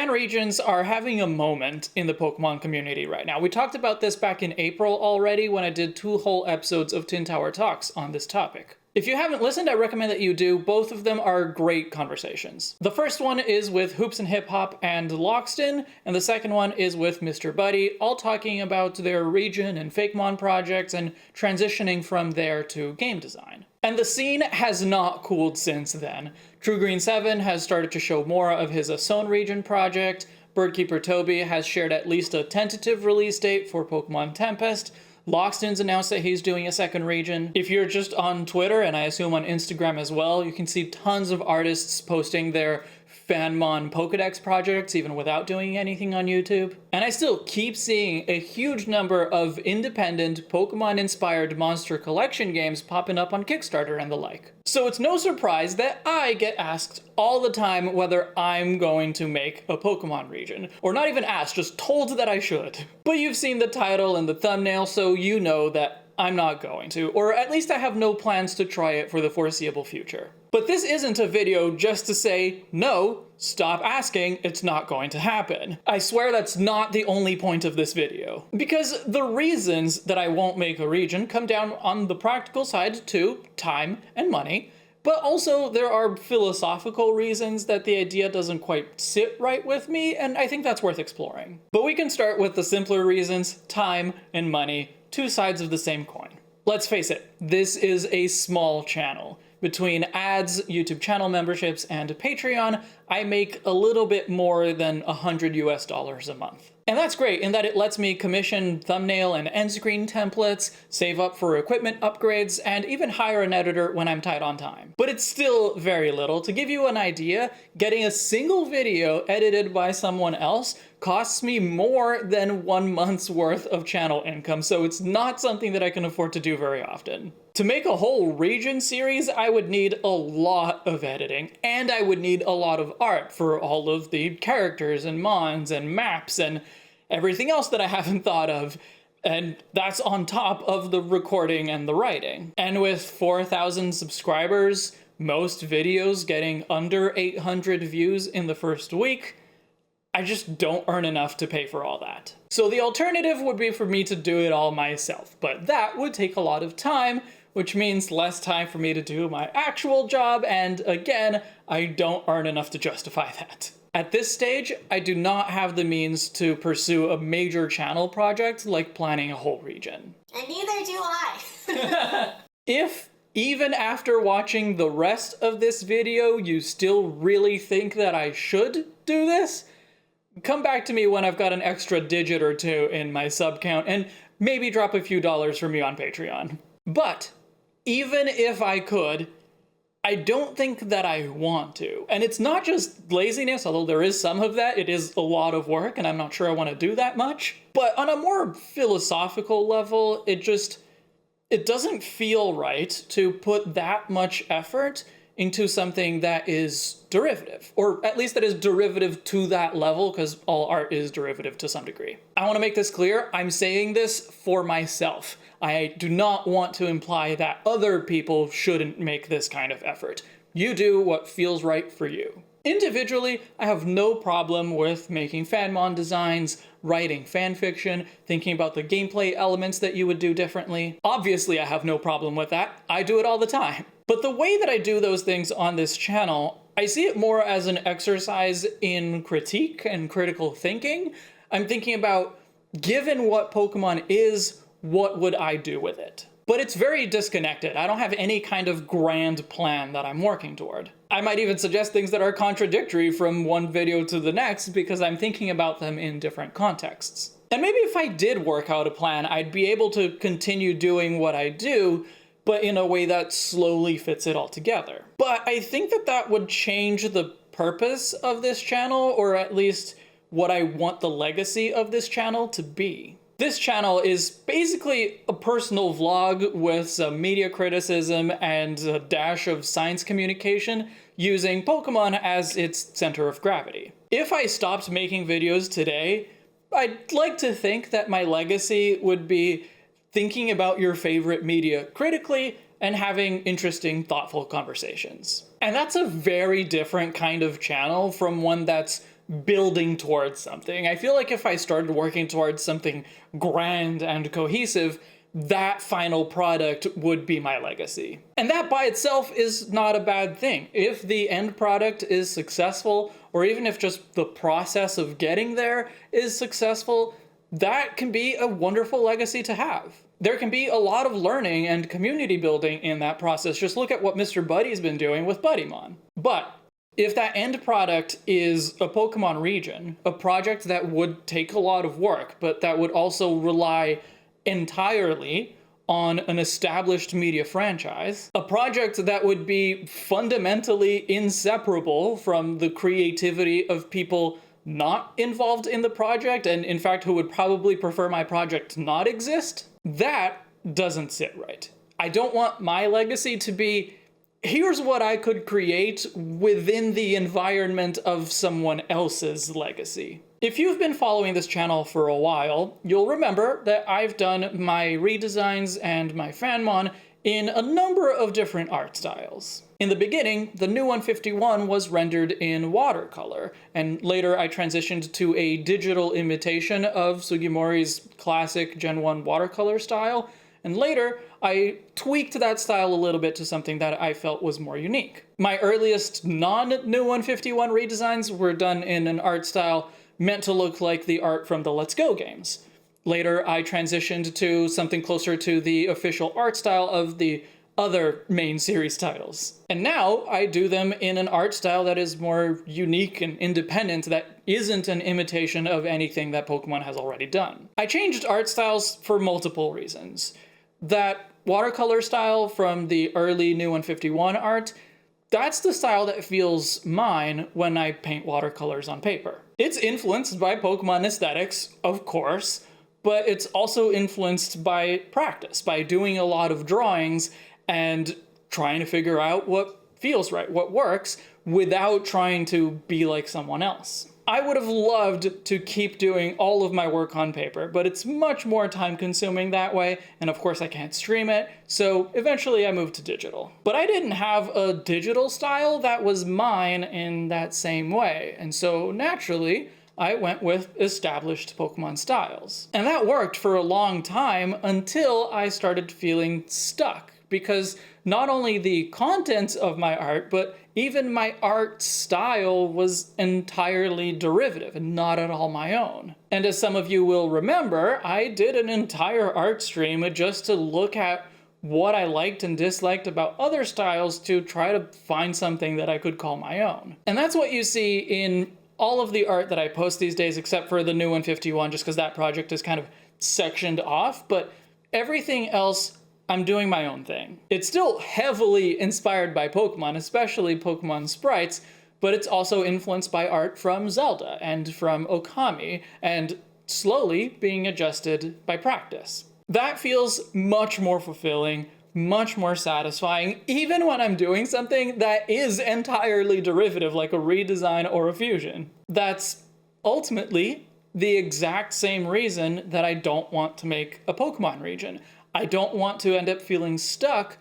fan regions are having a moment in the Pokemon community right now. We talked about this back in April already when I did 2 whole episodes of Tin Tower Talks on this topic. If you haven't listened, I recommend that you do. Both of them are great conversations. The first one is with Hoops and Hip Hop and Loxton, and the second one is with Mr. Buddy, all talking about their region and Fakemon projects and transitioning from there to game design. And the scene has not cooled since then. True Green 7 has started to show more of his Asone region project, Birdkeeper Toby has shared at least a tentative release date for Pokemon Tempest, Loxton's announced that he's doing a second region. If you're just on Twitter, and I assume on Instagram as well, you can see tons of artists posting their Fanmon Pokedex projects even without doing anything on YouTube. And I still keep seeing a huge number of independent Pokemon-inspired monster collection games popping up on Kickstarter and the like. So it's no surprise that I get asked all the time whether I'm going to make a Pokemon region. Or not even asked, just told that I should. But you've seen the title and the thumbnail, so you know that I'm not going to, or at least I have no plans to try it for the foreseeable future. But this isn't a video just to say, no, stop asking, it's not going to happen. I swear that's not the only point of this video. Because the reasons that I won't make a region come down on the practical side to time and money, but also there are philosophical reasons that the idea doesn't quite sit right with me, and I think that's worth exploring. But we can start with the simpler reasons, time and money, two sides of the same coin. Let's face it, this is a small channel. Between ads, YouTube channel memberships, and Patreon, I make a little bit more than $100 a month. And that's great in that it lets me commission thumbnail and end screen templates, save up for equipment upgrades, and even hire an editor when I'm tight on time. But it's still very little. To give you an idea, getting a single video edited by someone else costs me more than 1 month's worth of channel income, so it's not something that I can afford to do very often. To make a whole region series, I would need a lot of editing, and I would need a lot of art for all of the characters and mons and maps and everything else that I haven't thought of. And that's on top of the recording and the writing. And with 4,000 subscribers, most videos getting under 800 views in the first week, I just don't earn enough to pay for all that. So the alternative would be for me to do it all myself, but that would take a lot of time, which means less time for me to do my actual job, and again, I don't earn enough to justify that. At this stage, I do not have the means to pursue a major channel project like planning a whole region. And neither do I. If, even after watching the rest of this video, you still really think that I should do this, come back to me when I've got an extra digit or two in my sub count and maybe drop a few dollars for me on Patreon. But even if I could, I don't think that I want to. And it's not just laziness, although there is some of that. It is a lot of work and I'm not sure I want to do that much. But on a more philosophical level, it doesn't feel right to put that much effort into something that is derivative, or at least that is derivative to that level, because all art is derivative to some degree. I want to make this clear, I'm saying this for myself. I do not want to imply that other people shouldn't make this kind of effort. You do what feels right for you. Individually, I have no problem with making fanmon designs, writing fanfiction, thinking about the gameplay elements that you would do differently. Obviously, I have no problem with that. I do it all the time. But the way that I do those things on this channel, I see it more as an exercise in critique and critical thinking. I'm thinking about, given what Pokemon is, what would I do with it? But it's very disconnected. I don't have any kind of grand plan that I'm working toward. I might even suggest things that are contradictory from one video to the next because I'm thinking about them in different contexts. And maybe if I did work out a plan, I'd be able to continue doing what I do, but in a way that slowly fits it all together. But I think that that would change the purpose of this channel, or at least what I want the legacy of this channel to be. This channel is basically a personal vlog with some media criticism and a dash of science communication using Pokemon as its center of gravity. If I stopped making videos today, I'd like to think that my legacy would be thinking about your favorite media critically and having interesting, thoughtful conversations. And that's a very different kind of channel from one that's building towards something. I feel like if I started working towards something grand and cohesive, that final product would be my legacy. And that by itself is not a bad thing. If the end product is successful, or even if just the process of getting there is successful, that can be a wonderful legacy to have. There can be a lot of learning and community building in that process. Just look at what Mr. Buddy's been doing with Buddymon. But if that end product is a Pokémon Region, a project that would take a lot of work, but that would also rely entirely on an established media franchise, a project that would be fundamentally inseparable from the creativity of people not involved in the project, and in fact who would probably prefer my project not exist, that doesn't sit right. I don't want my legacy to be, here's what I could create within the environment of someone else's legacy. If you've been following this channel for a while, you'll remember that I've done my redesigns and my fanmon in a number of different art styles. In the beginning, the new 151 was rendered in watercolor, and later I transitioned to a digital imitation of Sugimori's classic Gen 1 watercolor style, and later I tweaked that style a little bit to something that I felt was more unique. My earliest non-new 151 redesigns were done in an art style meant to look like the art from the Let's Go games. Later, I transitioned to something closer to the official art style of the other main series titles. And now I do them in an art style that is more unique and independent, that isn't an imitation of anything that Pokemon has already done. I changed art styles for multiple reasons. That watercolor style from the early new 151 art, that's the style that feels mine when I paint watercolors on paper. It's influenced by Pokemon aesthetics, of course, but it's also influenced by practice, by doing a lot of drawings and trying to figure out what feels right, what works, without trying to be like someone else. I would have loved to keep doing all of my work on paper, but it's much more time consuming that way, and of course I can't stream it, so eventually I moved to digital. But I didn't have a digital style that was mine in that same way, and so naturally I went with established Pokemon styles. And that worked for a long time until I started feeling stuck, because not only the contents of my art, but even my art style was entirely derivative and not at all my own. And as some of you will remember, I did an entire art stream just to look at what I liked and disliked about other styles to try to find something that I could call my own. And that's what you see in all of the art that I post these days, except for the new 151, just because that project is kind of sectioned off, but everything else, I'm doing my own thing. It's still heavily inspired by Pokemon, especially Pokemon sprites, but it's also influenced by art from Zelda and from Okami, and slowly being adjusted by practice. That feels much more fulfilling, much more satisfying, even when I'm doing something that is entirely derivative, like a redesign or a fusion. That's ultimately the exact same reason that I don't want to make a Pokemon region. I don't want to end up feeling stuck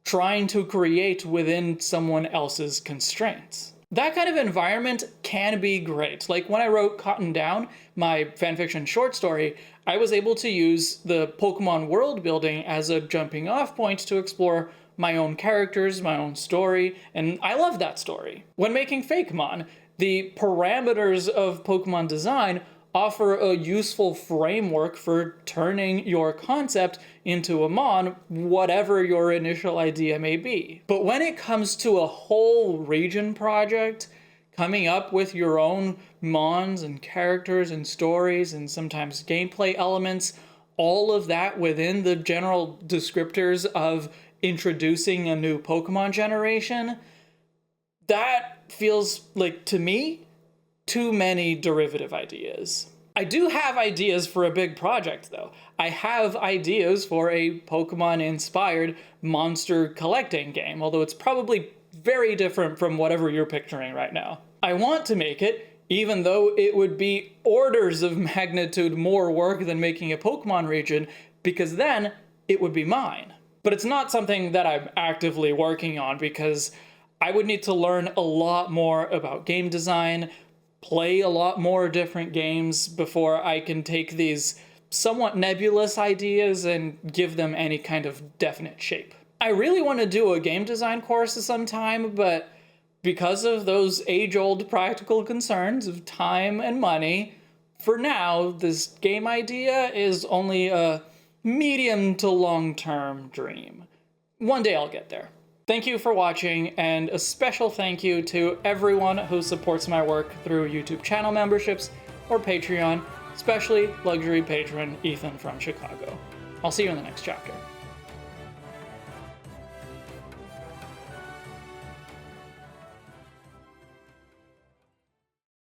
trying to create within someone else's constraints. That kind of environment can be great. Like when I wrote Cotton Down, my fanfiction short story, I was able to use the Pokemon world building as a jumping off point to explore my own characters, my own story, and I love that story. When making Fakemon, the parameters of Pokemon design offer a useful framework for turning your concept into a mon, whatever your initial idea may be. But when it comes to a whole region project, coming up with your own mons and characters and stories and sometimes gameplay elements, all of that within the general descriptors of introducing a new Pokemon generation, that feels like, to me, too many derivative ideas. I do have ideas for a big project, though. I have ideas for a Pokemon-inspired monster collecting game, although it's probably very different from whatever you're picturing right now. I want to make it, even though it would be orders of magnitude more work than making a Pokemon region, because then it would be mine. But it's not something that I'm actively working on, because I would need to learn a lot more about game design, play a lot more different games before I can take these somewhat nebulous ideas and give them any kind of definite shape. I really want to do a game design course at some time, but because of those age-old practical concerns of time and money, for now, this game idea is only a medium to long-term dream. One day I'll get there. Thank you for watching, and a special thank you to everyone who supports my work through YouTube channel memberships or Patreon, especially luxury patron Ethan from Chicago. I'll see you in the next chapter.